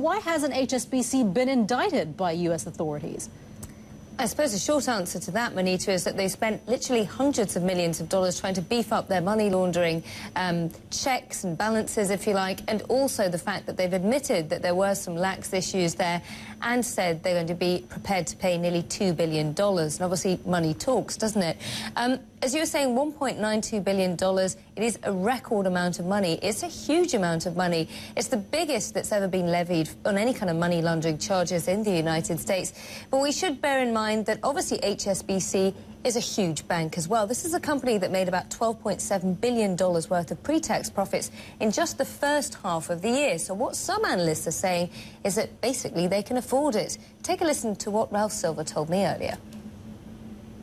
Why hasn't HSBC been indicted by U.S. authorities? I suppose the short answer to that, Manita, is that they spent literally hundreds of millions of dollars trying to beef up their money laundering checks and balances, if you like, and also the fact that they've admitted that there were some lax issues there and said they're going to be prepared to pay nearly $2 billion. And obviously, money talks, doesn't it? As you were saying, $1.92 billion, it is a record amount of money. It's a huge amount of money. It's the biggest that's ever been levied on any kind of money laundering charges in the United States. But we should bear in mind that obviously HSBC is a huge bank as well. This is a company that made about $12.7 billion worth of pre-tax profits in just the first half of the year. So what some analysts are saying is that basically they can afford it. Take a listen to what Ralph Silver told me earlier.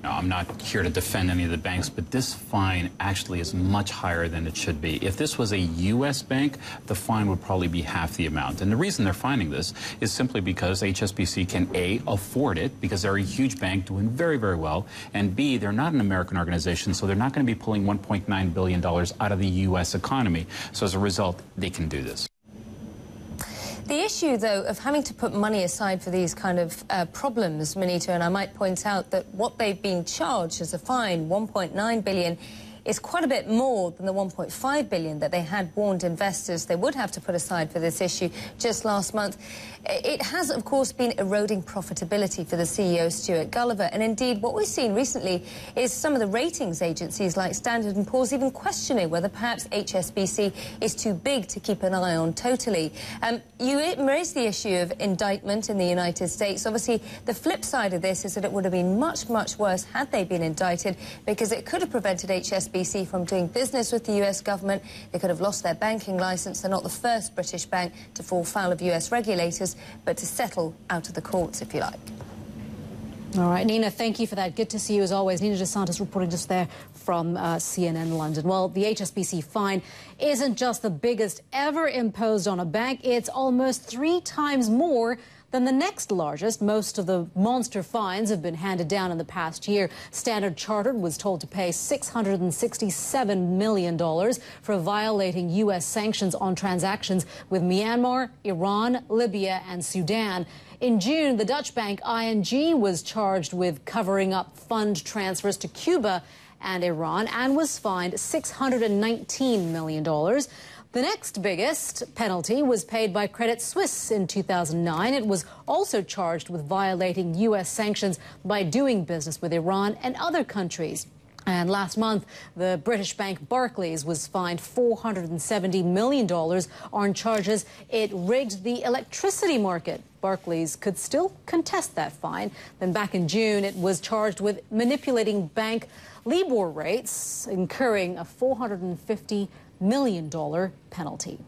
Now, I'm not here to defend any of the banks, but this fine actually is much higher than it should be. If this was a U.S. bank, the fine would probably be half the amount. And the reason they're fining this is simply because HSBC can, A, afford it, because they're a huge bank doing very, very well, and B, they're not an American organization, so they're not going to be pulling $1.9 billion out of the U.S. economy. So as a result, they can do this. The issue, though, of having to put money aside for these kind of problems, Manita, and I might point out that what they've been charged as a fine, $1.9 billion, is quite a bit more than the $1.5 billion that they had warned investors they would have to put aside for this issue just last month. It has, of course, been eroding profitability for the CEO, Stuart Gulliver. And indeed, what we've seen recently is some of the ratings agencies like Standard & Poor's even questioning whether perhaps HSBC is too big to keep an eye on totally. You raised the issue of indictment in the United States. Obviously, the flip side of this is that it would have been much, much worse had they been indicted, because it could have prevented HSBC from doing business with the US government. They could have lost their banking licence. They're not the first British bank to fall foul of US regulators, but to settle out of the courts, if you like. All right, Nina, thank you for that. Good to see you as always. Nina DeSantis reporting just there from CNN London. Well, the HSBC fine isn't just the biggest ever imposed on a bank. It's almost 3 times more than the next largest. Most of the monster fines have been handed down in the past year. Standard Chartered was told to pay $667 million for violating U.S. sanctions on transactions with Myanmar, Iran, Libya and Sudan. In June, the Dutch bank ING was charged with covering up fund transfers to Cuba and Iran and was fined $619 million. The next biggest penalty was paid by Credit Suisse in 2009. It was also charged with violating U.S. sanctions by doing business with Iran and other countries. And last month, the British bank Barclays was fined $470 million on charges it rigged the electricity market. Barclays could still contest that fine. Then back in June, it was charged with manipulating bank LIBOR rates, incurring a $450 million penalty.